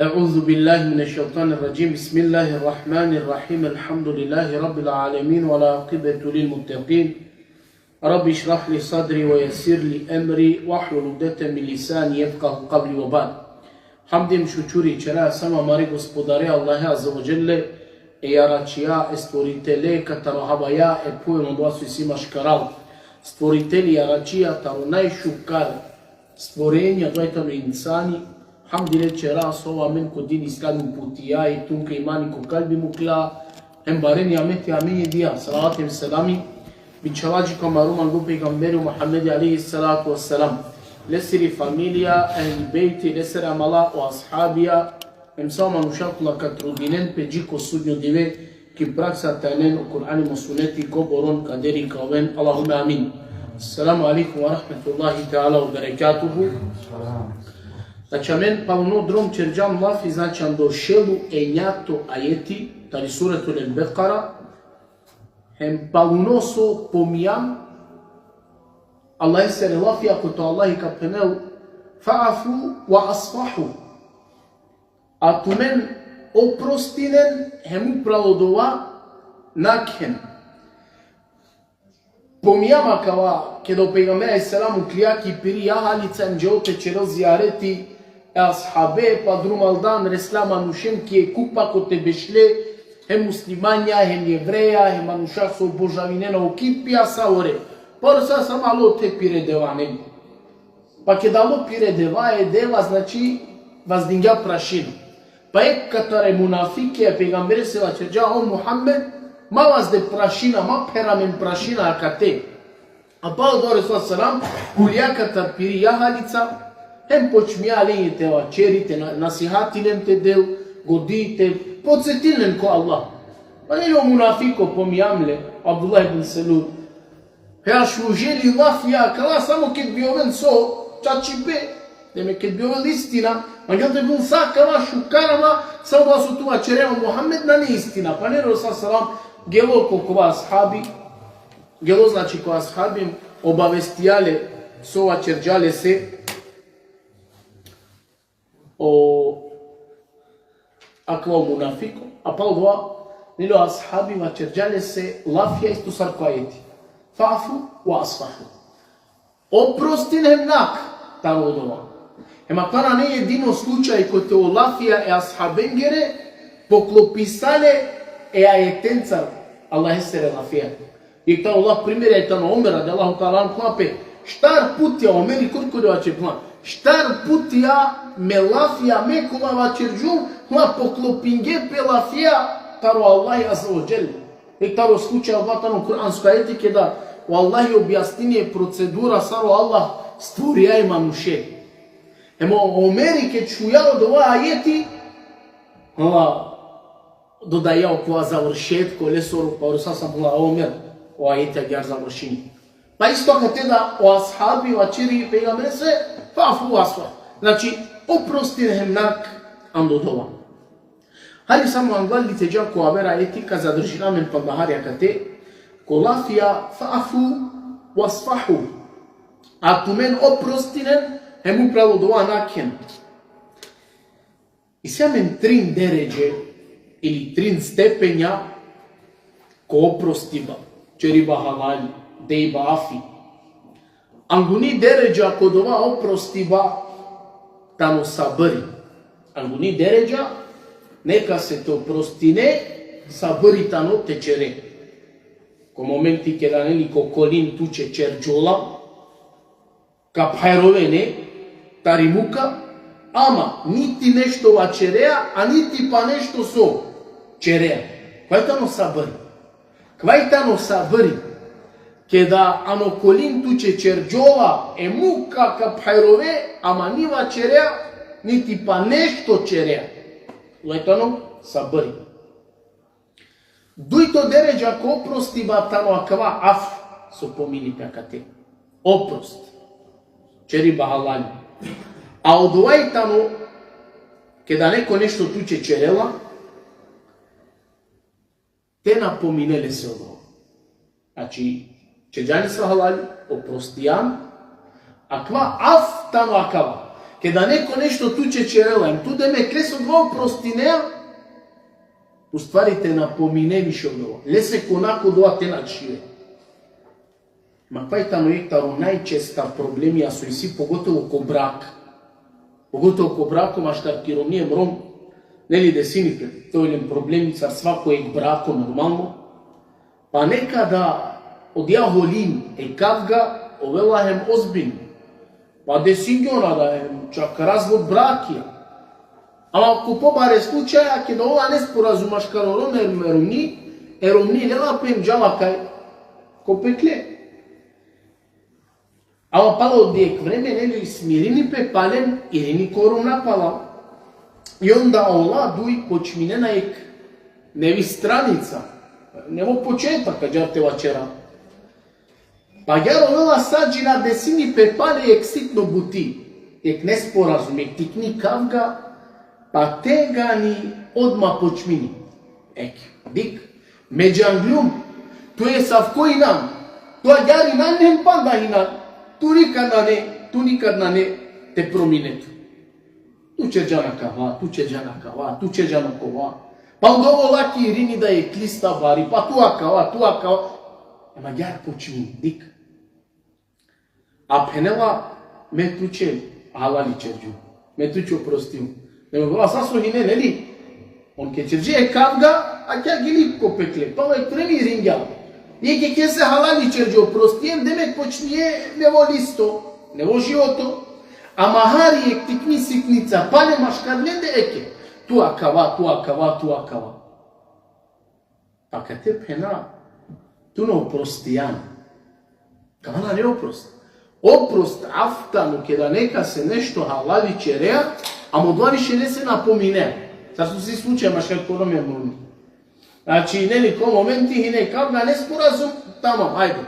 أعوذ بالله من الشيطان الرجيم بسم الله الرحمن الرحيم الحمد لله رب العالمين ولا عقبة للمتقين رب اشرح لي صدري ويسر لي أمري واحلل عقدة من لساني يفقهوا قولي وبعد Hamdim šučuri čera sama mari gospodare Allahe azza wa jalla e jaračija e stvoritele katarohavaya e pojeno doasu isima škaral stvoriteli jaračija taro najšukar stvorenja dojtano insani hamdile čera sova men ko din islami putija i tunke imani ko kalbi mukla embareni ameti amini dia salatim salami bičalađi kamaruman lupi gamberi Muhammedi alaihi salatu wassalam لسري فاميليا أهل بيتي لسر أملا وأصحابيا إمساما نشاطنا كترودينين بجيكو سودنيو ديوه كي براكسا تانين وقرآن مسونتي كوبورون قدري كوين اللهم آمين السلام عليكم ورحمة الله تعالى وبركاته Значамен павно дром черджам лафи значан до шелу енято ајети тали суретул Ал-Беқара хем павно со помијам Allah se relafia cu Allah ca penel fa'afu wa asfahu atumen oprostinen hemu pralodova nakhen pomijama kawa kedo pejgamberi selam klija ki piri ja halica njote čero zijareti ashabe pa drumaldan reslama nušem ki je kupa ko te bešle hem muslimanja hem jevreja hem anuša so božavinena ukipija saore Порса сам ало те пиредева не. Па ке дало пиредева е дева, значи ваздингја прашина. Па е катаре мунафики е пегамбер се вачерджа о Мухаммед, ма вазде прашина, ма перамен прашина акате. А па до Ресул салам, кулија катар пири јахалица, хем почмија алиите вачерите, насихатилен те дел, годите, подсетилен ко Аллах. Па нели о мунафико помијамле, Абдуллах ибн Селуд, Ја шужели лафија, кала само кет би овен со чачипе, деме кет би овен истина, ангел те бил сакала, шукарама, само да со това черема Мухаммед на не истина. Па не Ресул салам, гело колкова асхаби, гело значи која асхаби обавестијале со ова черджале се о аква мунафико, а па ова нело асхаби ва черджале се лафија исто саркоајети. Фафу wa asfahu. Oprostinem nak tamo doma. Ема това не е един случај кој те олафија е асхабенгере поклописале е аетенцар Аллах се релафија. И та Аллах пример е та на Омер ради Аллаху таалан клапе штар путја Омери курко да ваче план. Штар путја ме лафија ме кума вачерджум хуа поклопинге пе лафија таро Аллах азza wa jalla. И таро случај ватано Кур'анско ајети ке да у Аллах објаснине процедура саро Аллах створија и мануше. Емо Омери ке чујало до ова ајети, додајао која завршетко лесоро, па Ресул сам була Омер, ова ајети агјар завршини. Па исто кате да о асхаби, вачери, пегамбер се, фафу асфа. Значи, опростирхем нак андодова. Hali samo anglallite già ko avera etica zadržilamen pa baharja kate ko lafija fa'afu wasfahu a tumen oprostinen hem upravo dova nakhen i siamen trin deređe ili trin stepenja ko oprostiba čeriba halali dejba afi anguni deređa ko dova oprostiba tamo sabri anguni deređa neka se to prostine sa bëritano te čere. Ko momenti ke da neli ko kolin tuče čerđola, ka pajrovene, tarimuka, ama niti nešto va čerea, a niti pa nešto so čerea. Kvajtano sa bëri. Kvajtano sa bëri. Ke da ano kolin tuče čerđola, e muka ka pajrove, ama ni va čerea, niti pa nešto čerea. Лајтано са бъри. Дујто дереđа ко опрости батано акава аф со помини пекате. Опрост. Чери бахалани. А од лајтано ке да неко нешто туче черела, те напоминеле се од ова. Значи, чеđани са халали, опростијан, аква аф тано акава. Кеда неко нешто туче черела, ту да ме клесо два простинеа, уствари те напомине више од ова. Лесе конако доа те начиве. Ма пајтано ектаро најчеста проблемија со иси, поготово ко брак. Поготово ко брако, маштар ние мром, нели десините, тој е проблеми цар свако е брако нормално, па некада од ја волин е кавга, овела хем озбин. Па десингјона да е чак развод бракија. Ама ако побаре случаја, ке да ова не споразумаш каророн еромни нела пем джалакај, ко пекле. Ама пало од диек време, нели смирини пе пален, ирини корум напала. И онда ола дуј почмине на ек, неви страница, нево почетак, каđар те вачера. Па ја ровела саджина десини пе пале ек ситно бути, ек не споразум, ек тикни кавга, па тегани одма почмини. Ек, дик, меđанглюм, то е савко инам, тоа јари на нем панда инам, ту никад на не те проминето. Tu će džanakava, tu će džanakava, tu će džanakova. Pa onda ovo laki irini da je klista bari, pa tu akava. Ema jar počmi, dik. A penela me tu će halali čerđu, me tu će oprostiju. Ema bila saso hine, neli? On ke čerđe je kavga, a kja gili ko pekle, pa ovaj trebi ringja. Nije ke se halali čerđe oprostijem, demek počnije nevo listo, nevo životo. A mahari ek tikni siknica, pale maškadlende eke. Tu akava. Pa kad te pena, tu ne oprostijan. Kavana ne oprost. Oprost aftanu, kada neka se nešto halali čerea, a modla više ne se napomine. Sad su svi slučaje maškad korome molni. Znači, neliko momenti i nekavga nesporazum, tamo, ajde.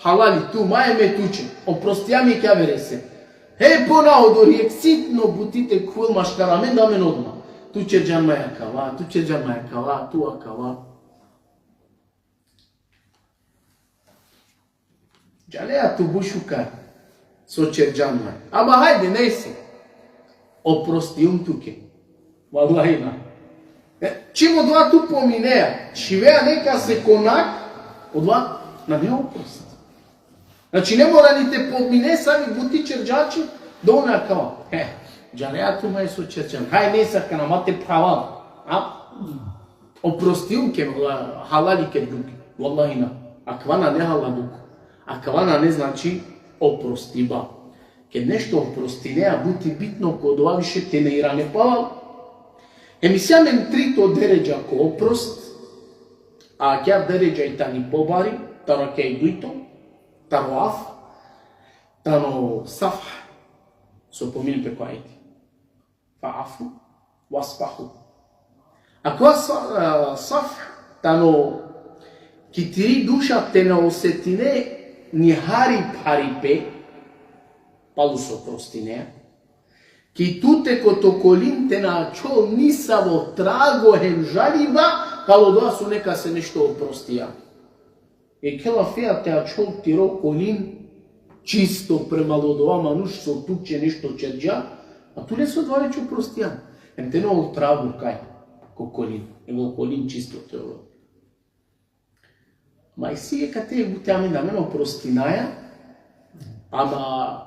Halali tu, maje me tuče. Oprostijan mi kavere se. He pona odori, ek sitno butite kul maškaramen da men odma. Tu će džanmaja kava, tu akava. Džaleja tu bušuka, so će džanmaj. Aba hajde, nej se. Oprostium tuke. Wallahi na. Čim odva tu pomineja, šivea neka se konak, odva na ne oprost. Znači, ne mora ni te pomine sami buti čerđači, da ona kao, džaneja tu maj su čerđan, haj nesaka nama te prava, oprostijum ke halali ke duke, wallahi na, akvana ne haladuku, akvana ne znači oprostiba. Kad nešto oprosti neja buti bitno kod ova više te ne ira ne pala, emisija men trito deređa ko oprost, a kja deređa i tani pobari, taro ke i duito, tano af, tano safh, so pomili preko ajti. Fa'afu, waspahu. Ako safh, tano kitiri duša te na osetine ni hari paripe, palu so prostine, ki tute kot okolin te na čol nisavo trago hem žaliva, palo doa su neka se nešto oprostija. E kela fea te achol tiro kolin čisto premalo doa manuš so tukće nešto čerđa, a tu ne se odvare ću prostijan. Em te no tragu kaj, ko kolin, nego kolin čisto te ovo. Ma i si je kad te bute amin ameno prostinaja, ama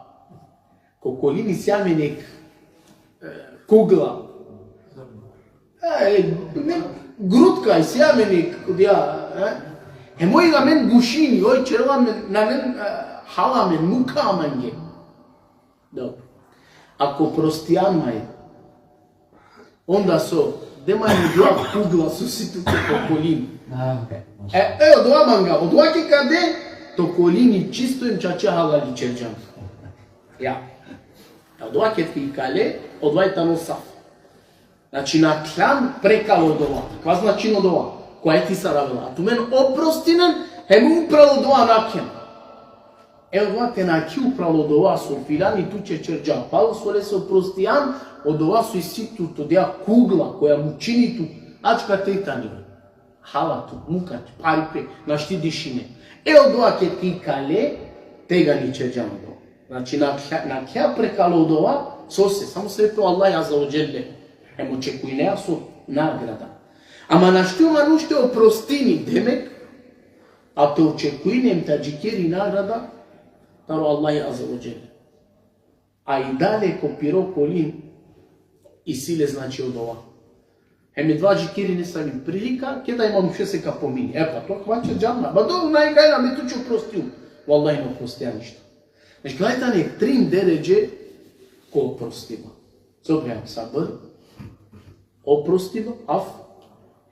ko kolin is jamenek kugla. Grutka is jamenek, kod ja, Emoi la men gušini, oj červa na men hala men muka mange. Dobro. Ako prostijan maj, onda so, dema je dva kugla su si tu okolini. Evo, dva manga, od ovake kade, to kolini čisto im čača halali čerđan. Ja. Od ovake ti kale, od ovaj tamo saf. Znači, na klan prekalo od ova. Kva znači od ova? Koja ti saravila. A tu men oprostinen, hem upravo doa nakem. Evo dva te naki upravo doa su filani tu će čerđa. Palo su le se oprostijan, od ova su isitu to dea kugla koja mu čini tu. Ačka te tanjiva. Halatu, mukat, paripe, našti dišine. Evo dva ke ti kale, tega ni čerđan do. Znači na kja prekalo od ova, Сосе, само се тоа Аллах Азza wa Jelle. Емо чекуинеа со награда. Ама нашто мануш те опростини, демек, а те очекуинем та джикери награда, таро Аллах Азza wa Jelle. А и далеко пиро колин и силе значи од ова. Еми два джикери не са ми прилика, ке да имам ше се капомини. Епа, тоа хвача джамна. Ба добро, најгајна, ме туче опростил. Валлахи не опростија ништо. Значи, гледайте не трим дереđe ko oprostivo. Sobrijam sabr, oprostivo, af,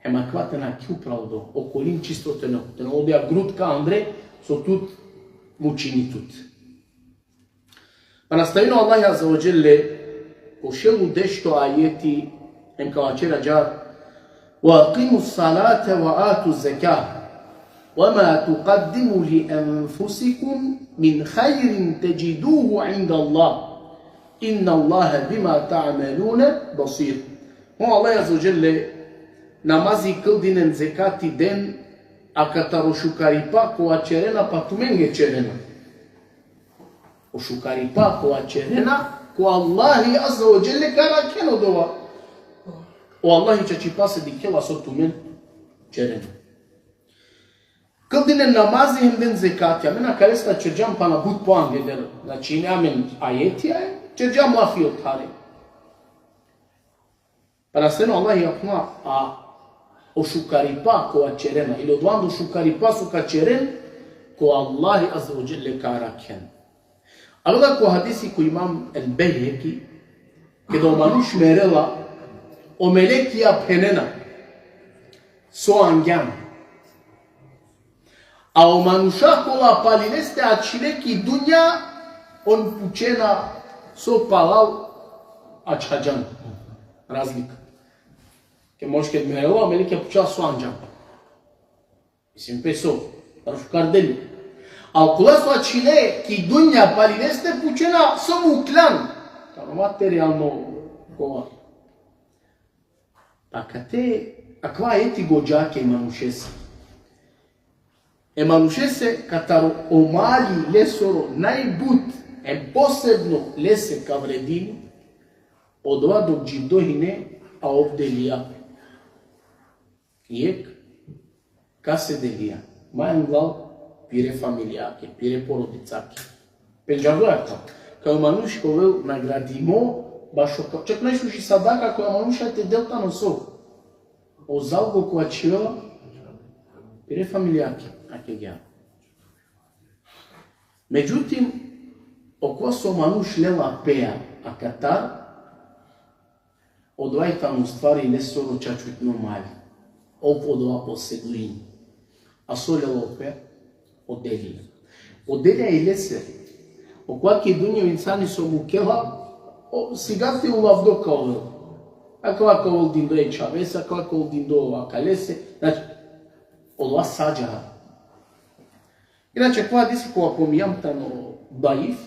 ema kvate na kjupravo do okolin čisto teno. Teno odija grutka Andre, so tut mučini tut. Pa nastavino Allah Azza wa Jelle pošelu dešto ajeti em kao čera džar وَأَقِمُوا الصَّلَاةَ وَآتُوا الزَّكَاةَ وَمَا تُقَدِّمُوا لِأَنفُسِكُمْ مِنْ خَيْرٍ تَجِدُوهُ عِنْدَ اللَّهِ إِنَّ اللَّهَ بِمَا تَعْمَلُونَ بَصِيرٌ. Allah Azza wa Jelle namazi kildinen zekati den a kataro shukaripa ko a čerena pa tumenge čerena. O shukaripa ko a čerena ko Allahi Azza wa Jelle kara keno dova. O Allahi čači pase di kela so tumen čerena. Kildinen namazi hem den zekati. Amena karesta čerđam pa na bud po angedel. Znači ne amen ajeti aj, čerđam lafi od tare. Pa nastavno Allah je akna a o shukaripa ko a čerena. Ili odvando shukaripa su ka čeren ko Allahi Azza wa Jelle kara ken. Ali da ko hadisi ko imam el Bejheki, kada o manuš merela o melekija penena so angjan. A o manuša kola palineste a čileki dunja on pučena so palal a čađan. Razlika. Ke može kad merela o melekija pučela so angjan. Mislim peso, dar šukardeli. A кола со чиле ки дуња палинесте пучена само уклан. Таро материјално кова. Така те, аква ети годжаке манушесе. Манушесе катаро омали лесоро најбут посебно лесе кавредини од ова до джидохине а овделија. Иек, касе делија. Мајан глав пире фамилијаке, пире породицаке. Пенџавојака, као мануш ковел наградимо, башо као, чак најшуши садака која мануша те делта носо. О залго која чивела, пире фамилијаке, аке гја. Меđутим, око со мануш лела пеа, а катар, одвајтам ствари лесоро чачутно мали. Ово одва поседлини. А со лела пеа, Оделија. Оделија и лесе. Окоја ке дуња инсани со мукела, сега те улавдо као. Акоја као дин до е чавеса, акоја као дин до овака лесе. Значи, одва саđа. Иначе, која хадиси која помијам тано даиф,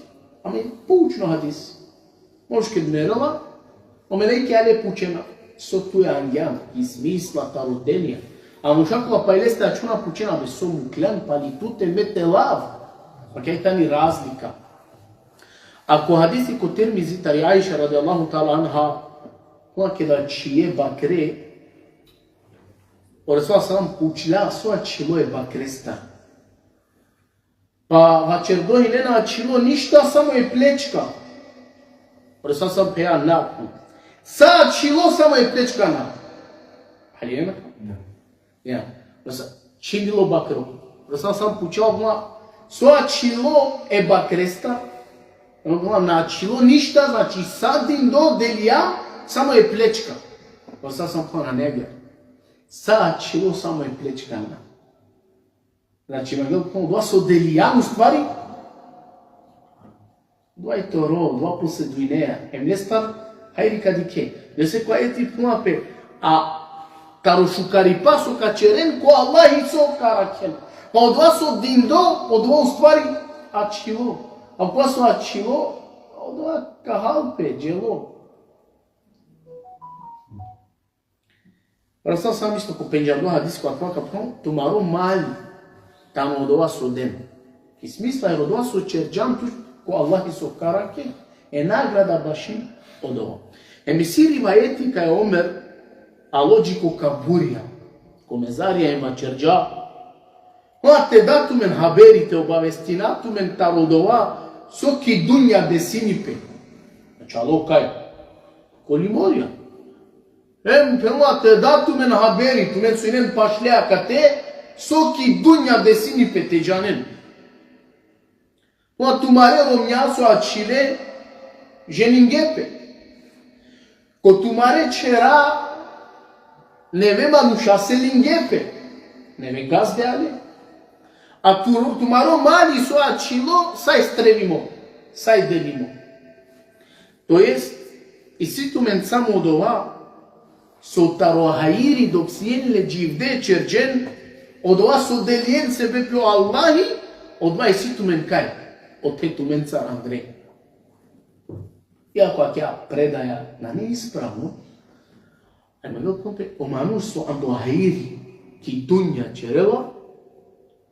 ами поучно хадис. Може ке днерала, омелејке але пучена. Со туја ангјан, и смисла та роделија. A mušakova pa ileste računa pučena bez somu klen, pa li tute mete lav. Pa kaj ta ni razlika. Ako hadisi ko Tirmizi tari Aisha radijallahu ta'ala anha, koja kada čije bakre, o Rasul sallam pučila soa čilo je bakresta. Pa vačerdohi nena čilo ništa, samo je plečka. O Rasul sallam peja naku. Sa čilo samo je plečka na. Ali je neka? Ja, činilo bakro. Rasul sam pučao gledam, soa čilo e bakresta, na čilo ništa, znači sadim do delija, samo je plečka. Rasul sam kao na njega. Sa čilo samo je plečka. Znači, me gledam, dva so delija, u stvari, dva je to ro, dva posedvineja. Emnestar, hajri kadike. Ne se koja je ti punape, a Таро шукарипа со качерен, ко Аллах и со каракен. Па од вас од диндо, од во ствари ачило. А која со ачило, од ова кахалпе, джело. Расал сам исто ко пенџавдо хадис која која капно, тумаро мали, тамо од ова со ден. Ки смисла е од ова со черджан, ко Аллах и со каракен, Е награда баши од ова. Емисири ваети кај Омер, а лоджико кабурија, комезарија ема черджа. Ма те датумен хаберите обавестинатумен тародова, со ки дунја десинипе. Значи, ало кај? Коли морија. Пемате датумен хабери, тумен суинен пашлеа кате, со ки дунја десинипе те джанен. Ма тумаре ромњасо ачиле, женингепе. Ко тумаре чера, неве мануша селингепе. Неве газде але. А тумаро мали со ачило, сај стревимо, сај делимо. Тоест, и ситумен само од ова, со тарохаири док сиенле дживде черджен, од ова со делиен себе пио Аллахи, од ова и ситумен кај, од тетумен цар Андреј. Иако ја предаја на неисправно, омануш со андохаири, ки дунја черела,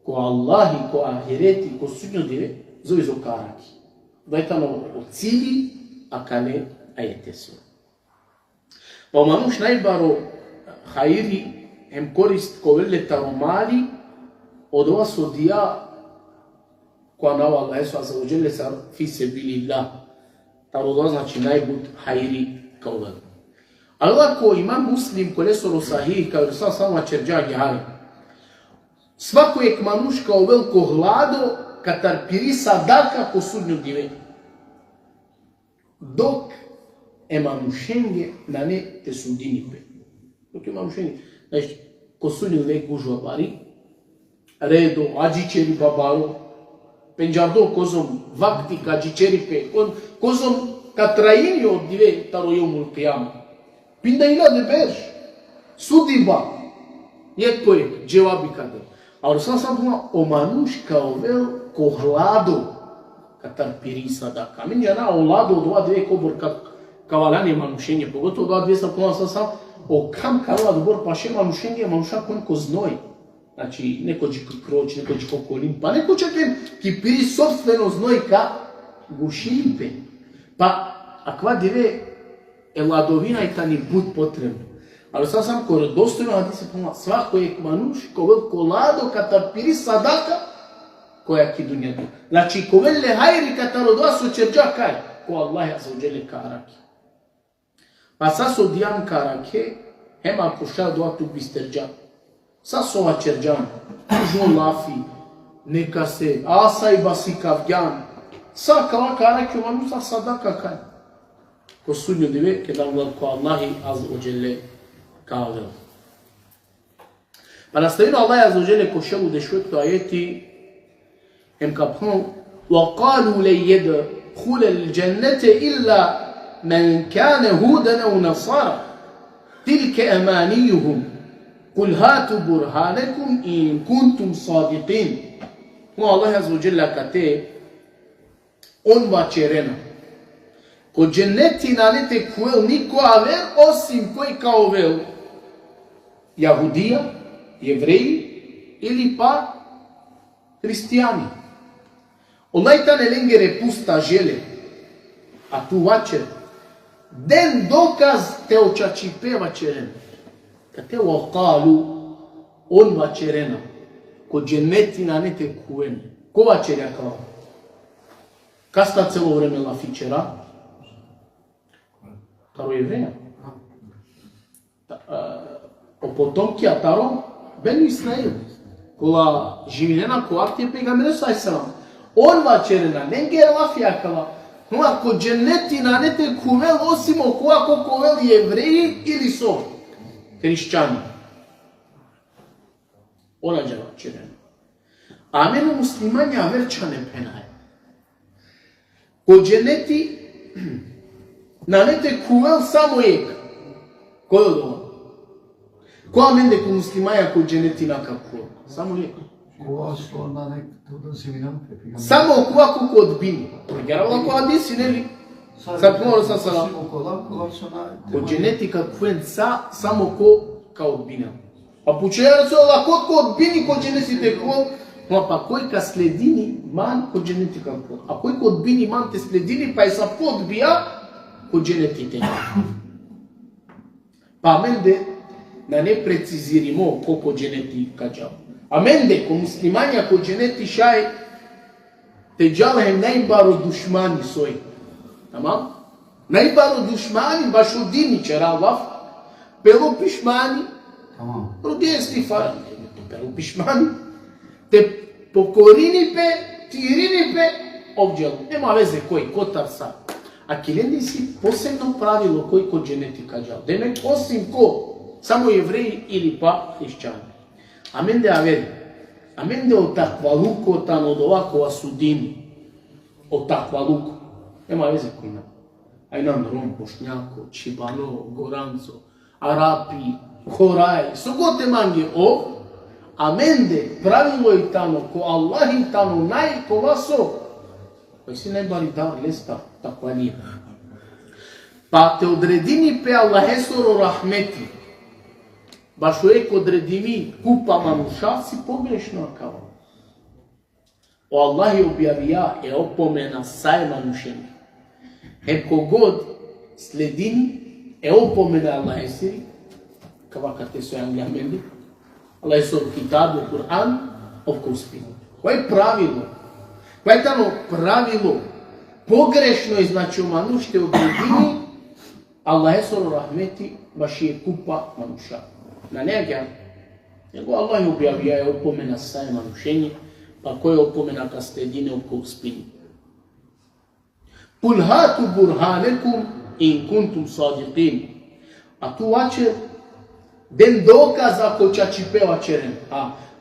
ко Аллахи, ко ахирети, ко судњо диве, зови зо караки. Дајтано од цили, а кане ајете со. Па мануш најбаро хаири, ем корист ковеле таромали, од ова со дија, која нава Аллах Есу Азаваджеле са фи себилилlah. Таро значи најбут хаири ковел. Ала ко имам муслим, коле со росахи, кај роса сама черджа гјари. Свако ек мануш као велко хладо, катарпири садака по судњо диве. Док е манушенге на не те судинипе. Док е манушенге. Значи, ко судњо диве гужва бари, редо, аджичери бабаро, пенджардо козом вакти каджичерипе, козом катраини од диве таро јомул кијама. Пинда ила де беш, судиба, јек поек, джеваби каде. А Русан сам дума, о мануш као вел ко хладо, катарпири садака. Мен јана о ладо од ова две кобор каваляни манушење, погото од ова две са плана сам, о кам кава добор паше манушење, мануша кон ко зној. Значи, некој ќе кроч, некој ќе колим, па некој ќе ки пири собствено зној ка гушилипе. Па, аква диве е ладовина и тани буд потребно. Ali sam kod dostojno hadise poma svako je manuš ko ladо катарпири садака која ки дуњата. Значи ковеле хајри катародоа со черџа кај ко Аллах азza wa jalla караки. Па са со дијан караке ема коша доа ту бистерџа. Са со ова черџан жо лафи нека се аса и баси кавѓан. Са кава караке ману са садака кај. Ко судњо диве ке да ко Аллах азza wa jalla кавел. Па наставино Аллах азza wa jalla ко шелу дешвекто ајети ем капхон وقالوا لن يدخل الجنة إلا من كان هودا أو نصارى تلك أمانيهم قل هاتوا برهانكم إن كنتم صادقين. الله عز وجل كتب on va cerena ko dženeti na nete kuel niko aver osim koji kao vel Jahudija, Jevreji ili pa Hristijani. Onaj ta nelengere pusta žele, a tu vačer, den dokaz te očačipe vačeren. Kad te waqalu on vačerena, ko dženeti na nete kuel, ko vačerja kao? Kasta celo vreme la fičera? Taro jevreja. O potomkija taro, Benu Israel. Кола живинена којарти е пегамбер салам. Он вачерена, ненгер лафијакала. Но ако дженети на нете кувел осимо која ковел јевреи или со хришќани. Она джа вачерена. А мене муслимање аверчане пенај. Ко дженети на нете кувел само ек. Кој од ова? Која менде ко муслимаја ко дженети на како? Само ек. Само која ко одбини. Прегерала која диси, нели? Сад мора са сала. Ко дженети каквен са, само ко одбина. А почеја се лакот ко одбини ко дженети ко Но па кој ка следини ман ко дженетика код. А кој ко одбини ман те следини, па е са подбија ко дженетите. Па менде на не прецизиримо колко дженети каджал. А менде ко муслимања ко дженети шај те джалхем најбаро душмани сој. Тамам? Најбаро душмани баш одини чералав, пело пишмани, родиен стифар, пело пишмани, те покорини пе, тирини пе, обджел. Нема везе кој, котар са. А киленди си посебно правило кој ко дженети каджал. Демек, осим ко, само евреи или па христијани. Аменде авели. Аменде од таквалуко тано од овакова судини. Од таквалуко. Нема везе кој на. Ајнан Ром, Бошњако, Чибано, Горанцо, Арапи, Хорај, соготе манги ов, аменде правило и тано, ко Аллах и тано нај кова со, кој си најбари дар леста, таква ние. Па те одредини пе Аллахесоро рахмети, баш оек одредими купа мануша, си погрешно акава. О Аллах и објавија е опомена сај манушени. Е когод следини е опомена Аллах есири, кава кате со јанглија менди, Аллах есор китабу, Кур'ан, овко успини. Кој е правило? Кој е тано правило? Погрешно е значи мануште одредини, Аллах есор рахмети, баш е купа мануша. На нега, него Аллах објавија е опомена сај манушени, па кој е опомена ка следини овко успини. Кул хату бурханекум ин кунтум садиқин. А ту вачер ден доказа ако чачипева черен.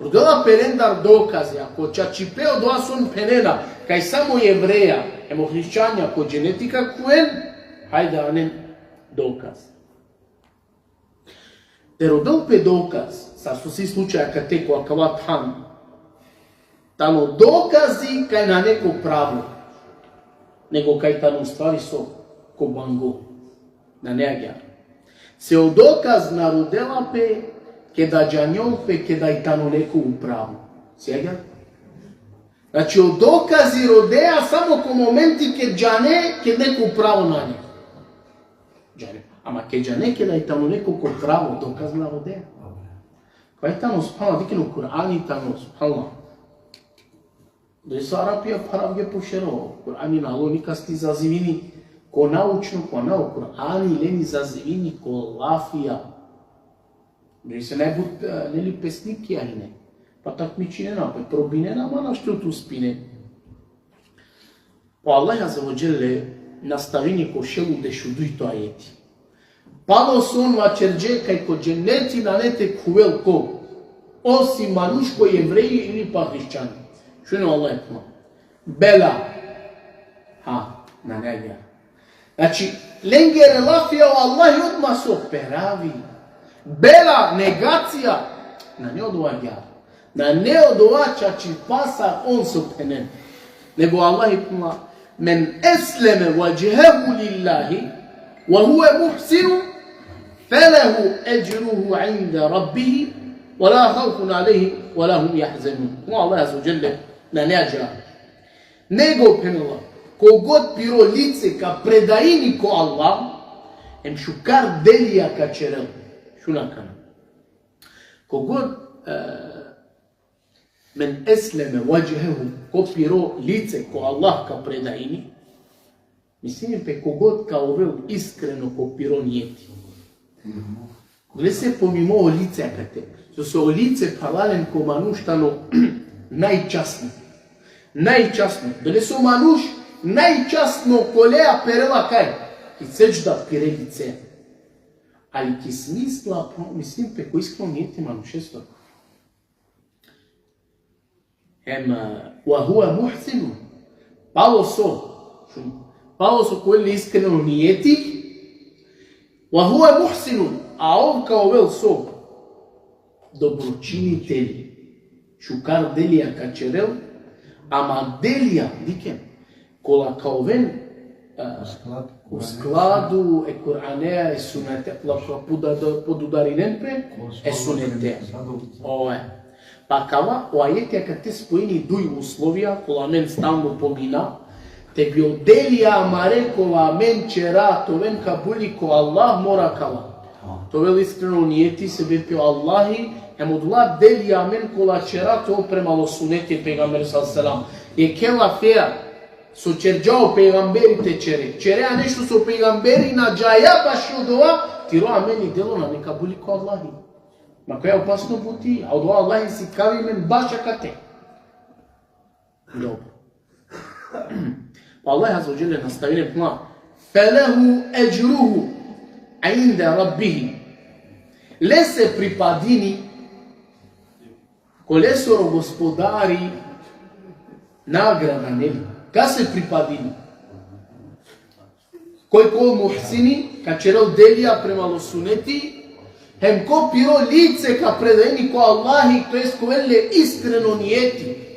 Родела перендар докази, ако чачипео доа сон пенена, кај само евреја, емо христијања ако дженетика куен, хајде анен доказ. Те родел пе доказ, са со си случаја ка теко акават хан, тано докази кај на неко право, него кај тано ствари со ко банго, на неагја. Се одоказ на родела пе, ке да джанјол пе, ке да и тано неко управо. Сега? Значи, одокази родеа само ко моменти ке джане, ке неко управо на него. Джане. Ама ке джане, ке да и тано неко ко право, доказ на родеа. Кај тано спала, дикено Кур'ани тано спала. Дали са Арапија парав ге пошеро, Кур'ани нало никасти зазивини, ко научно, ко нау, Кур'ани лени зазивини, ко лафија. Дали се најбут, нели песник ја не, па такмичинена, па пробинена, ама нашто ту спине. По Аллах аза воджеле, наставини ко шелу дешудуј тоа ети. Пало сон вачердже кај ко дженети на нете кувел ко, оси манушко евреи или па христијани. Шуно Аллах е пума? Бела. На нега. Значи, ленгере лафија Аллах и одма со перави. Бела негација. На не одоаѓа. На не одоаќа чи паса он со пенен. Него Аллах е пума. Мен еслеме ваджеху лиллахи, ва хуе мухсину, фелеху еджруhu инда раббихи, ва ла хауфун алейхим, ва ла хум јахзанун. Пума Аллах аза ваджеле на неаджа. Него пенела, когод пиро лице ка предаини ко Аллах, ем шукар делија ка черел. Шунакана. Когод мен еслеме ваджеху, ко пиро лице ко Аллах ка предаини, мислим пе когод ка овел искрено ко пиро нијети. Когле се помимо о лице кате, со се о лице парален ко мануштано најчасно. Најчасно. Дали со мануш најчасно колеа перела кај? Ки сеџда пире лице. Али ки смисла, мислим пе кој искрено нијети манушесто. Ва хуа мухсину. Пало со кој ли искрено нијети, ва хуа мухсину, а овка овел со доброчинители. Шукар делија ка черел, ама делија, дике, кола каовен, у складу е Кур'анеа, е сунете, лафа подударинен пре, е сунете. Ое. Па кава, о ајетија кад те споини дуј условија, кола мен стално помина, те би оделија амарекова мен чера, товен кабули ко Аллах мора кава. Товел искрено нијети се бе пио Аллахи, емодула делија мен кола чера, то премало сунети пегамбер салселам. Е кела феа, со черджао пегамберите чере. Череа нешто со пегамбери на джаја баш од ова, ти роа мени дело на нека були ко Аллахи. Ма која опасно бути, а од ова Аллахи си кави мен баша кате. Добро. Allah Azza wa Jalla nastavine kuma falahu ajruhu inda rabbih. Le se pripadini kolesoro gospodari nagrada neli. Ka se pripadini? Кој кол мухсини, ка черел делија премало сунети, hem ko piro lice ka predeni ko Allahi, to jest ko vele iskreno nijeti.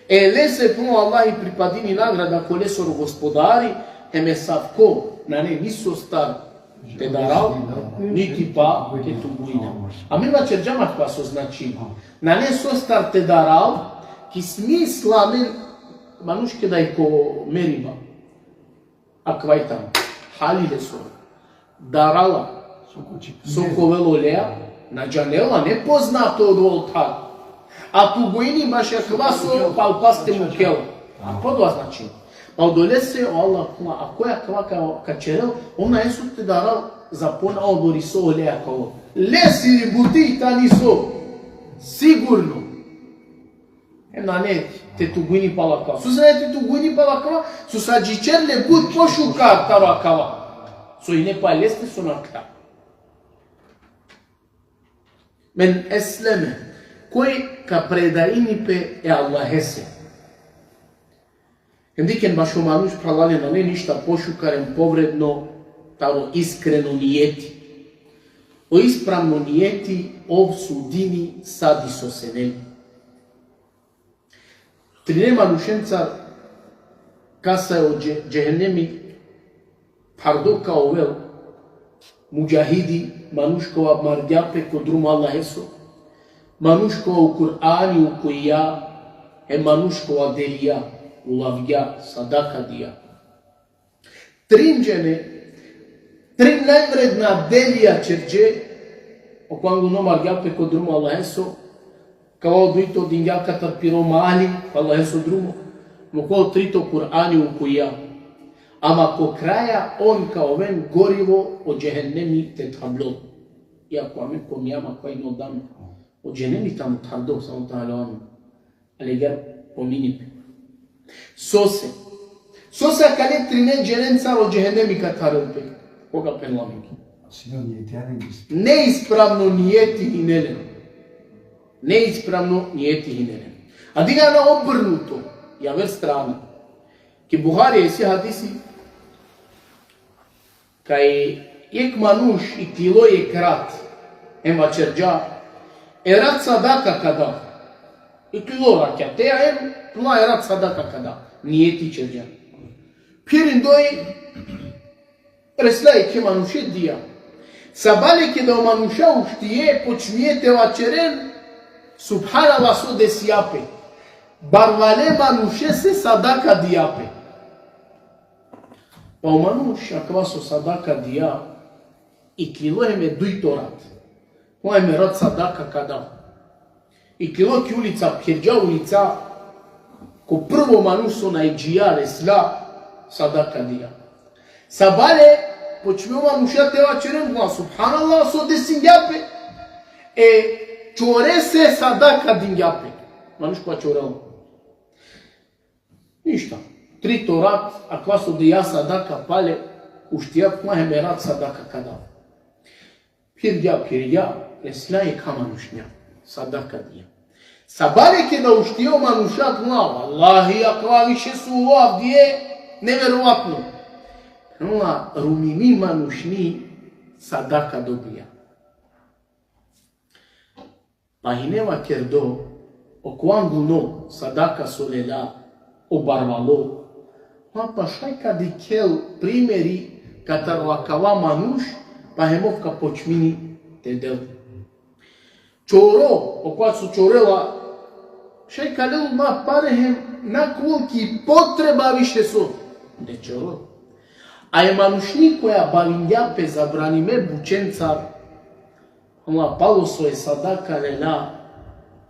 E le se puno Allahi pripadini nagrada ko lesoro gospodari, hem savko na ne niso star te daral, niti pa te tuguina. A mi va cerđamat pa so znači. Na ne so star te daral, ki smisla men, manuške da ko meriba. Akvajtam, halile so, darala, sokovelolea, na džanela nepoznato od oltara. A tu gojini baš je kvaso, pa upaste mu kelo. Podva znači. Pa udole se, o Allah, a koja kva ka čerel, ona je su te daral za pona odbori so olea kao. Lesi buti ta niso, sigurno. Na ne, te tu gojini pala kava. Su se ne te tu gojini pala kava, su sa džičerle bud pošukar taro kava. So i ne pa leste su na kta. Men esleme, koji ka predaini pe e Allahese. Ndiken baš u manuš pralale na ne ništa pošukaren povredno, taro iskreno nijeti. O ispravno nijeti, ov sudini sadi so se ne. Trine manušencar kasa je od džehennemi pardo kao vel muđahidi manuškova mardjape kod rum Allaheso. Manuškova u Kur'ani u koji ja e manuškova delija u lavja sadaka dija. Trinđene, trin najvredna delija čerđe o kvangu no mardjape kod rum Allaheso kao duito dinjaka tarpiro mali Allaheso drumo mo kao trito Kur'ani u koji ja. Ama ko kraja on kao ven gorivo od džehennemi te tablot. Iako amen ko nijama koja ino dame. Od džehennemi tamo tardo, samo ta alanu. Ali gar pomini pe. Sose. Sose akale trine džehenencar od džehennemi ka tarelpe. Koga penlamiki. Neispravno nijeti hinelen. Neispravno nijeti hinelen. A diga na obrnuto. Ja ver strana. Ki Buhari esi hadisi kaj ek manuš i tilo je krat ema čerđa erat sadaka kada i tilo rakja te em tula erat sadaka kada nije ti čerđa pirin doi reslaj ke manuše dija sabale ke da o manuša uštije počnijete vačeren subhanallah so desijape barvale manuše se sadaka dijape. Pa o manuš, akva so sadaka dija, i kilo me duito rat. Koja me rat sadaka kada. I kilo ki ulica, pjerđa ulica, ko prvo manuš so najđija resla sadaka dija. Sabale, počmeo manuša teva čerem, gla subhanallah, so desingjape, e čore se sadaka dingjape. Manuš koja čorela. Ništa. Trito rat, a kvaso de ja sadaka pale, uštija kuma heme rat sadaka kada. Pirja, resla je ka manušnja, sadaka dija. Sabare ke da uštio manušat glava, Allahi, akva više su ovdje, neverovatno. Nula, rumimi manušni sadaka dobija. Pa hineva kerdo, okvangu no sadaka solela, obarvalo, pa šajka di kel primjeri katar vakava manuš, pa hemovka počmini te del. чоро, о која со чорела, шај калел ма парехем на колки потреба више со не чоро. А е манушни која балиндјапе забраниме бученцар, ама пало со е садака лела,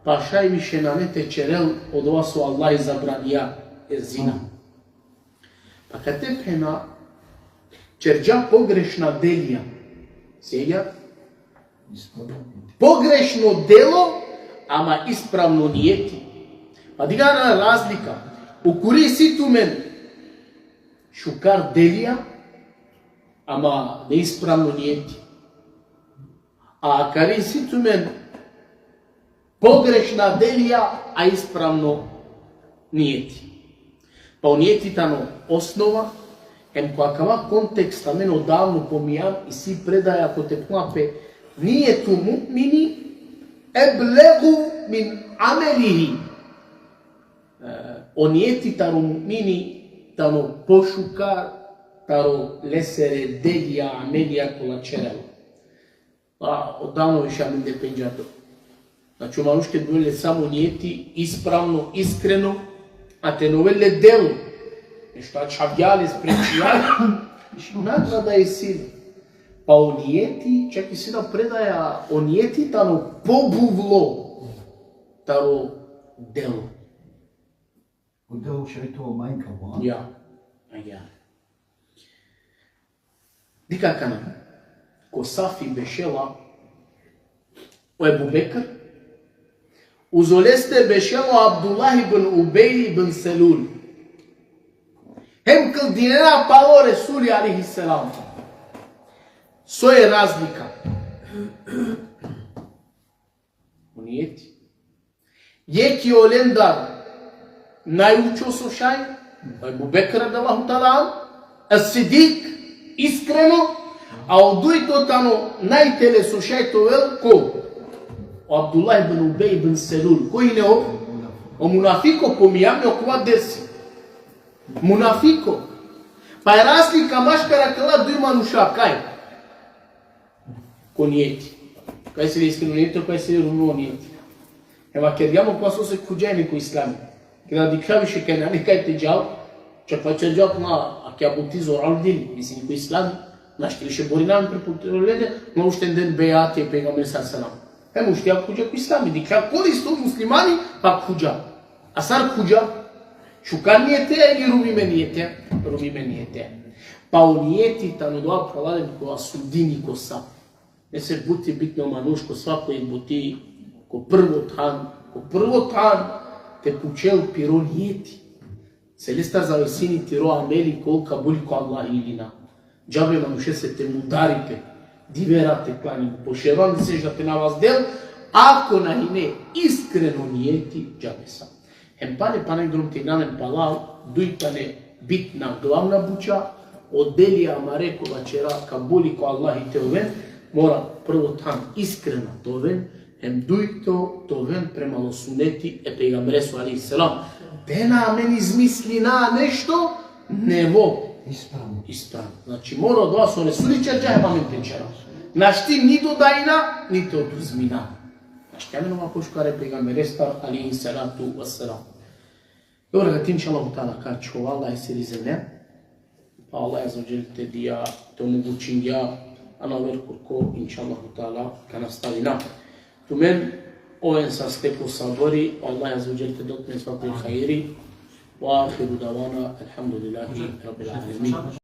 па шај више на нете черел од ова со Аллах и забранија е зина. Па кате пена черджа погрешна делија, сега погрешно дело, ама исправно нијети. Па дига на разлика, укури си ту мен шукар делија, ама неисправно нијети. А кари си ту мен погрешна делија, а исправно нијети. Па нијетитано основа, ем која кава контекста мен одавно помијам и си предаја ако те плапе, нијету му'мини еблегу мин амелихи. O нијети таро му'мини тано пошукар, таро лесере делија амелија кола черело. Одавно више амин де пенџато. Значи, манушке довеле само нијети, исправно, искрено, а те новеле дело. Нешто чавјале, спречијале, награда е сила. Па о нијети, чак и си да предаја, о нијети тано побувло, таро дело. O delо шајтово мајкаво, а? Ja. Дика кана, ко Сафи бешела, о Ебу Бекр, узолесте бешело Абдуллах ибн Убеј ибн Селул. Хем кл динера пало Ресули алейхиссалам. Со е разлика. O нијети. Јеки олендар најучо со шај, Ебу Бекр радијаллаху таала, Ас-Сидик, искрено, а одуито тано најтеле со шај товел ко? Абдуллах ибн Убеј ибн Селул. Кој не о? O munafiko помијаме о кова деси. Munafiko. Па е разлика машкара кала до има нуша кај. Ко нијети. Кај се искрено нијети, кај се руно нијети. Ема ке дјамо кога со се куѓајни ко ислами. Когда дикавише кај на некај те джал, че па че джал на аке абути зорал дили, мисли ко ислами, нашки ли ше боринами препутироледе, но уште ден бејати е пегамбер салам. Емо уште ја куѓа ко ислами, дика користо муслимани, па куѓа. А сар куѓа, шукар нијете или румиме нијете. Па о нијети тано доа проладен која судини ко са. Не се бути битно мануш ко свакој бути ко првот хан, те пучел пиро нијети. Селестар зависини тиро амели колка були ко Аллах илина. Джабе мануше се те мударите, диверате клани, пошеван да сеждате на вас дел, ако на ине искрено нијети, джабе са. Емпане пане грумти намен палал, дујтане битна главна буча, одели амаре кола чера кабули ко Аллах и те овен, мора прво там искрено товен, ем дујто товен премало сунети е пегамбер алейхиссалам. Дена мен измисли на нешто, нево. Исправно. Значи мора од вас не сулича џајба мен пенчера. Нашти нито дајна, нито одузмина. Așteamnă pușcare peygamberestar aleyhi salatu vesselam. Dobro ga tim inšallahu ta'ala kaču Allah je sirizene. Pa Allah azza wa jal te dia to mogućinja ana verkurko inšallahu ta'ala ka nastavina. Tu men oven sa stepu sabori Allah azza wa jal te dotne svakoj khairi. Wa akhiru dawana alhamdulillahi rabbil alamin.